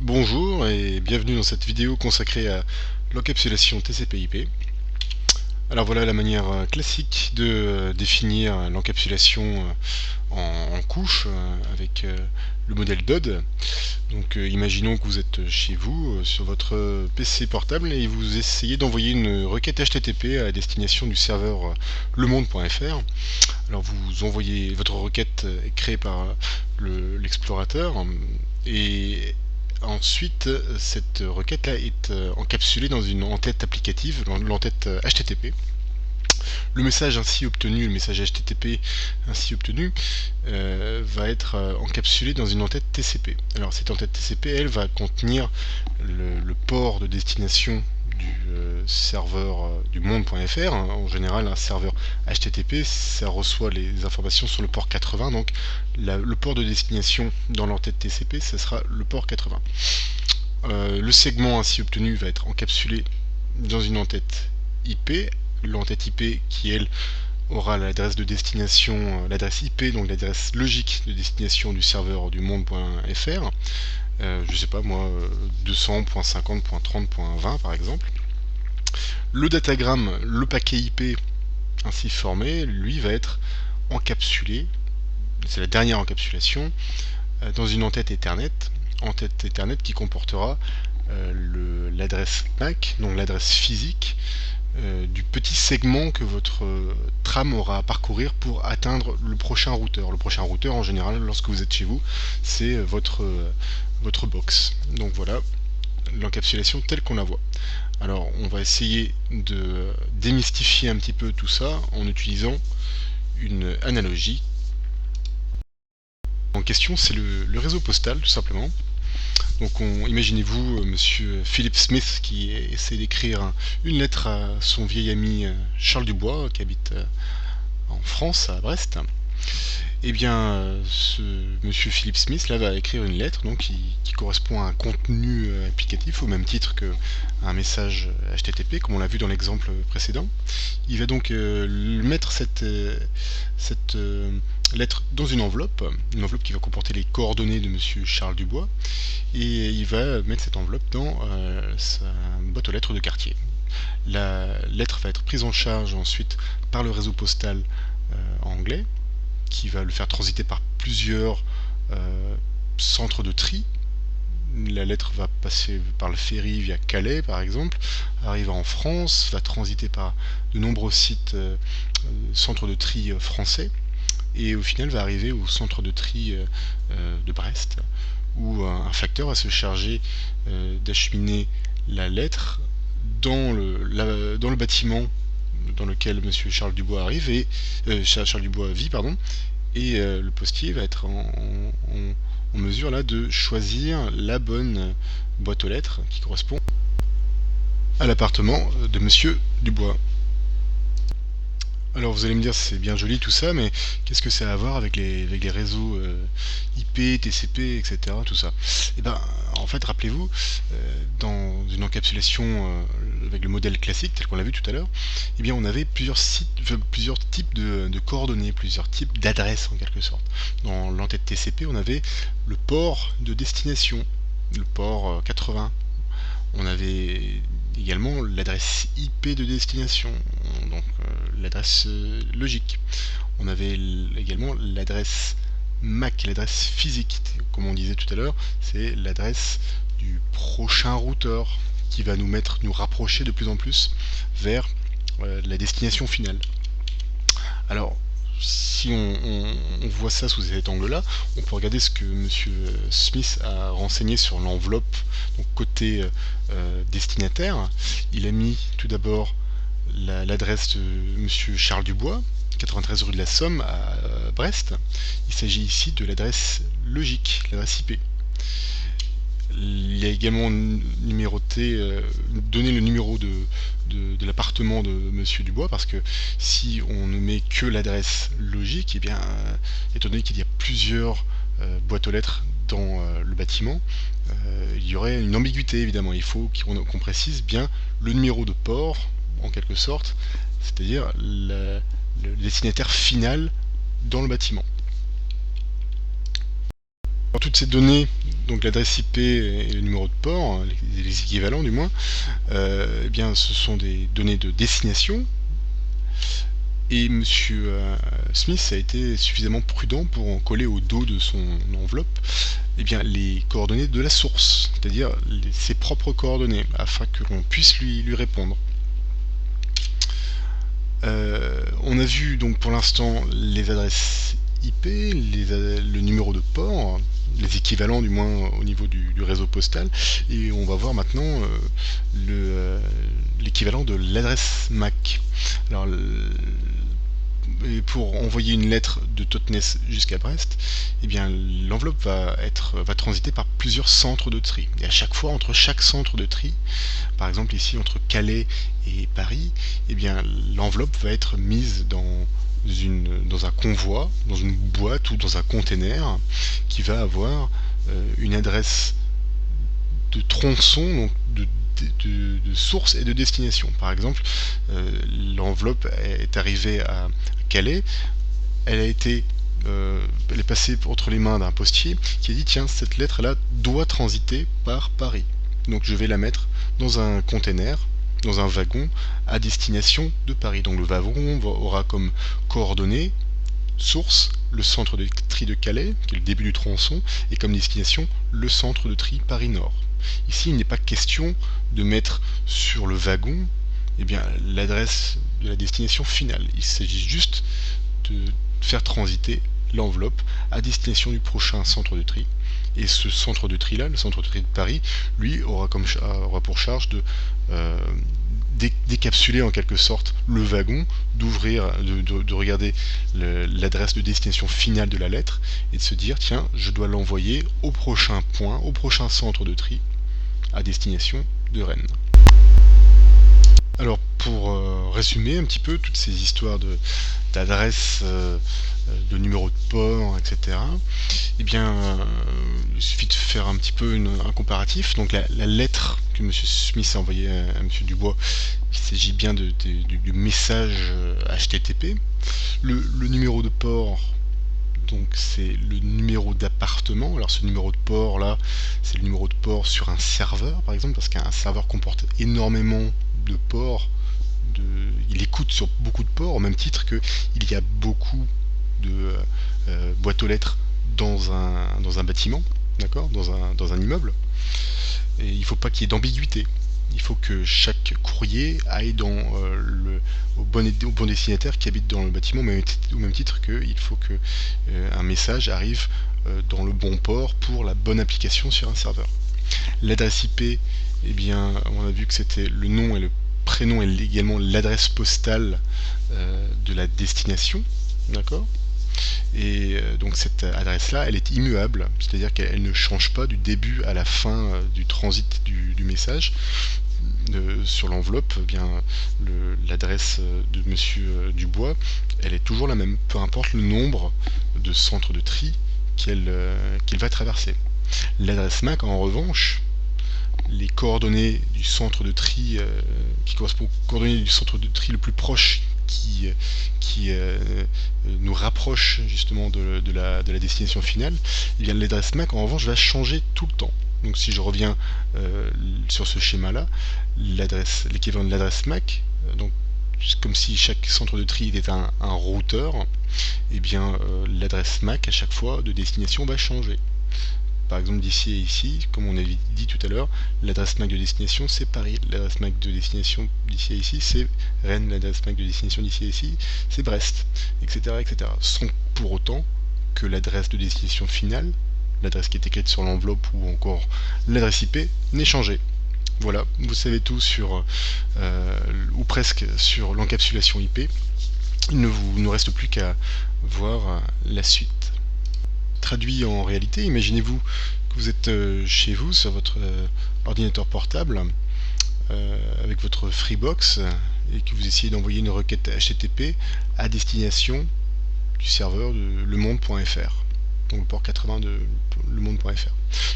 Bonjour et bienvenue dans cette vidéo consacrée à l'encapsulation TCP/IP. Alors voilà la manière classique de définir l'encapsulation en couches avec le modèle DOD. Donc imaginons que vous êtes chez vous sur votre PC portable et vous essayez d'envoyer une requête HTTP à destination du serveur lemonde.fr. Alors vous envoyez votre requête est créée par l'explorateur et ensuite cette requête là est encapsulée dans une entête applicative, l'entête HTTP. Le message ainsi obtenu, le message HTTP ainsi obtenu va être encapsulé dans une entête TCP. Alors cette entête TCP, elle va contenir le port de destination du serveur du monde.fr. En général, un serveur HTTP, ça reçoit les informations sur le port 80, donc le port de destination dans l'entête TCP, ce sera le port 80. Le segment ainsi obtenu va être encapsulé dans une entête IP, l'entête IP qui elle aura l'adresse de destination, l'adresse IP, donc l'adresse logique de destination du serveur du monde.fr, je sais pas moi, 200.50.30.20 par exemple. Le datagramme, le paquet IP ainsi formé, lui va être encapsulé, c'est la dernière encapsulation, dans une entête Ethernet qui comportera l'adresse MAC, donc l'adresse physique du petit segment que votre trame aura à parcourir pour atteindre le prochain routeur. Le prochain routeur, en général, lorsque vous êtes chez vous, c'est votre box. Donc voilà l'encapsulation telle qu'on la voit. Alors on va essayer de démystifier un petit peu tout ça en utilisant une analogie. En question, c'est le réseau postal, tout simplement. Donc imaginez-vous monsieur Philip Smith qui essaie d'écrire une lettre à son vieil ami Charles Dubois qui habite en France, à Brest. Et bien ce monsieur Philip Smith là va écrire une lettre donc, qui correspond à un contenu applicatif au même titre qu'un message HTTP comme on l'a vu dans l'exemple précédent. Il va donc mettre cette lettre dans une enveloppe qui va comporter les coordonnées de monsieur Charles Dubois, et il va mettre cette enveloppe dans sa boîte aux lettres de quartier. La lettre va être prise en charge ensuite par le réseau postal anglais, qui va le faire transiter par plusieurs centres de tri. La lettre va passer par le ferry via Calais par exemple, arriver en France, va transiter par de nombreux sites centres de tri français, et au final va arriver au centre de tri de Brest, où un facteur va se charger d'acheminer la lettre dans le bâtiment dans lequel monsieur Charles Dubois arrive et Charles Dubois vit, pardon, et le postier va être en mesure là de choisir la bonne boîte aux lettres qui correspond à l'appartement de monsieur Dubois. Alors vous allez me dire c'est bien joli tout ça, mais qu'est-ce que ça a à voir avec les réseaux IP, TCP, etc. tout ça? Et ben en fait rappelez-vous, dans une encapsulation avec le modèle classique tel qu'on l'a vu tout à l'heure, eh bien on avait plusieurs types de coordonnées, plusieurs types d'adresses en quelque sorte. Dans l'entête TCP on avait le port de destination, le port 80. On avait également l'adresse IP de destination, donc l'adresse logique. On avait également l'adresse MAC, l'adresse physique, comme on disait tout à l'heure, c'est l'adresse du prochain routeur qui va nous rapprocher de plus en plus vers la destination finale. Alors, si on voit ça sous cet angle-là, on peut regarder ce que M. Smith a renseigné sur l'enveloppe, donc côté destinataire. Il a mis tout d'abord l'adresse de M. Charles Dubois, 93 rue de la Somme à Brest. Il s'agit ici de l'adresse logique, l'adresse IP. Il a également numéroté, donné le numéro de l'appartement de monsieur Dubois, parce que si on ne met que l'adresse logique, et bien, étant donné qu'il y a plusieurs boîtes aux lettres dans le bâtiment, il y aurait une ambiguïté évidemment. Il faut qu'on précise bien le numéro de port, en quelque sorte, c'est-à-dire le destinataire final dans le bâtiment. Alors, toutes ces données donc l'adresse IP et le numéro de port, les équivalents du moins, eh bien ce sont des données de destination. Et Monsieur Smith a été suffisamment prudent pour en coller au dos de son enveloppe eh bien, les coordonnées de la source, c'est-à-dire ses propres coordonnées, afin que l'on puisse lui répondre. On a vu donc pour l'instant les adresses IP, le numéro de port, les équivalents du moins au niveau du réseau postal, et on va voir maintenant l'équivalent de l'adresse MAC. Alors, pour envoyer une lettre de Totnes jusqu'à Brest, eh bien l'enveloppe va transiter par plusieurs centres de tri. Et à chaque fois, entre chaque centre de tri, par exemple ici entre Calais et Paris, eh bien l'enveloppe va être mise dans un convoi, dans une boîte ou dans un container qui va avoir une adresse de tronçon, donc de source et de destination. Par exemple, l'enveloppe est arrivée à Calais, elle est passée entre les mains d'un postier qui a dit tiens, cette lettre-là doit transiter par Paris. Donc je vais la mettre dans un container, dans un wagon à destination de Paris. Donc le wagon aura comme coordonnées source le centre de tri de Calais, qui est le début du tronçon, et comme destination le centre de tri Paris-Nord. Ici, il n'est pas question de mettre sur le wagon eh bien, l'adresse de la destination finale. Il s'agit juste de faire transiter l'enveloppe à destination du prochain centre de tri. Et ce centre de tri là, le centre de tri de Paris, lui aura pour charge de décapsuler en quelque sorte le wagon, de regarder l'adresse de destination finale de la lettre et de se dire tiens, je dois l'envoyer au prochain point, au prochain centre de tri à destination de Rennes. Alors pour résumer un petit peu toutes ces histoires d'adresse, de numéro de port, etc. Eh bien, il suffit de faire un petit peu un comparatif. Donc la lettre que M. Smith a envoyée à M. Dubois, il s'agit bien du message HTTP. Le numéro de port, donc c'est le numéro d'appartement. Alors ce numéro de port là, c'est le numéro de port sur un serveur par exemple, parce qu'un serveur comporte énormément de ports, il écoute sur beaucoup de ports, au même titre qu'il y a beaucoup de boîtes aux lettres dans un bâtiment, d'accord, dans un immeuble. Et il ne faut pas qu'il y ait d'ambiguïté. Il faut que chaque courrier aille au bon destinataire qui habite dans le bâtiment, au même titre qu'il faut que un message arrive dans le bon port pour la bonne application sur un serveur. L'adresse IP, eh bien, on a vu que c'était le nom et le prénom et également l'adresse postale de la destination, d'accord. Et donc cette adresse-là, elle est immuable, c'est-à-dire qu'elle ne change pas du début à la fin du transit du message. Sur l'enveloppe, eh bien l'adresse de Monsieur Dubois, elle est toujours la même, peu importe le nombre de centres de tri qu'il va traverser. L'adresse MAC, en revanche, les coordonnées du centre de tri qui correspondent aux coordonnées du centre de tri le plus proche qui nous rapproche justement de la destination finale, et bien l'adresse MAC en revanche va changer tout le temps. Donc si je reviens sur ce schéma là, l'équivalent de l'adresse MAC, donc comme si chaque centre de tri était un routeur, et bien l'adresse MAC à chaque fois de destination va changer. Par exemple d'ici et ici, comme on avait dit tout à l'heure, l'adresse MAC de destination c'est Paris, l'adresse MAC de destination d'ici et ici c'est Rennes, l'adresse MAC de destination d'ici et ici c'est Brest, etc., etc. Sans pour autant que l'adresse de destination finale, l'adresse qui est écrite sur l'enveloppe ou encore l'adresse IP n'ait changé. Voilà, vous savez tout sur, ou presque, sur l'encapsulation IP. Il ne nous reste plus qu'à voir la suite. Traduit en réalité, imaginez-vous que vous êtes chez vous sur votre ordinateur portable avec votre Freebox et que vous essayez d'envoyer une requête HTTP à destination du serveur de lemonde.fr, donc le port 80 de lemonde.fr.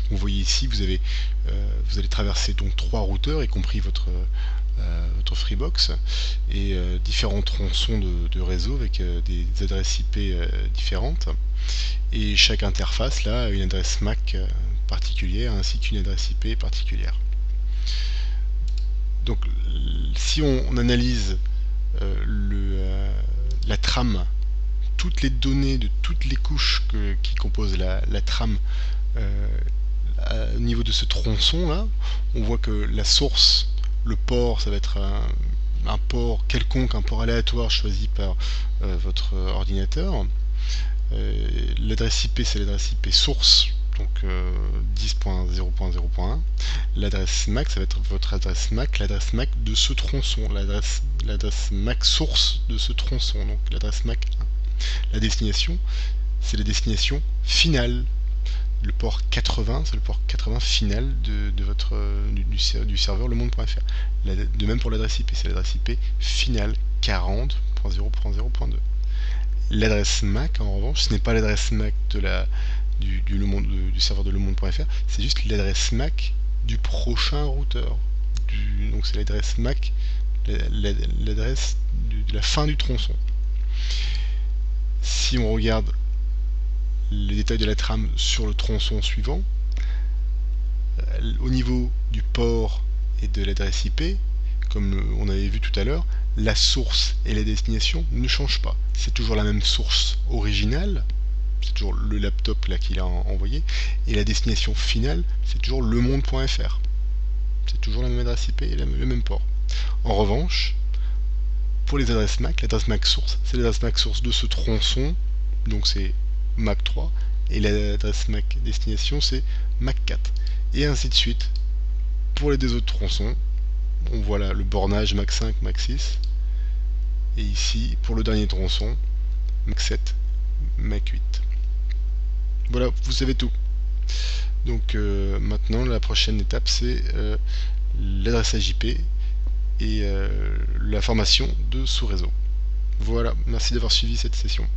Vous voyez ici, vous allez traverser donc 3 routeurs, y compris votre Freebox, et différents tronçons de réseau avec des adresses IP différentes. Et chaque interface là a une adresse MAC particulière ainsi qu'une adresse IP particulière. Donc si on analyse la trame, toutes les données de toutes les couches qui composent la trame au niveau de ce tronçon là, on voit que la source, le port, ça va être un port quelconque, un port aléatoire choisi par votre ordinateur. L'adresse IP, c'est l'adresse IP source, donc 10.0.0.1. L'adresse MAC, ça va être votre adresse MAC, l'adresse MAC de ce tronçon, l'adresse MAC source de ce tronçon, donc l'adresse MAC 1. La destination, c'est la destination finale. Le port 80, c'est le port 80 final du serveur lemonde.fr. De même pour l'adresse IP, c'est l'adresse IP finale 40.0.0.2. L'adresse MAC, en revanche, ce n'est pas l'adresse MAC du serveur de lemonde.fr, c'est juste l'adresse MAC du prochain routeur. Donc c'est l'adresse MAC, l'adresse de la fin du tronçon. Si on regarde les détails de la trame sur le tronçon suivant, au niveau du port et de l'adresse IP, comme on avait vu tout à l'heure, la source et la destination ne changent pas. C'est toujours la même source originale, c'est toujours le laptop là qu'il a envoyé, et la destination finale, c'est toujours lemonde.fr. C'est toujours la même adresse IP et le même port. En revanche, pour les adresses MAC, l'adresse MAC source, c'est l'adresse MAC source de ce tronçon, donc c'est MAC 3, et l'adresse MAC destination, c'est MAC 4. Et ainsi de suite. Pour les deux autres tronçons, on voit là le bornage MAC 5, MAC 6. Et ici, pour le dernier tronçon, MAC 7, MAC 8. Voilà, vous savez tout. Donc maintenant, la prochaine étape, c'est l'adressage IP et la formation de sous-réseau. Voilà, merci d'avoir suivi cette session.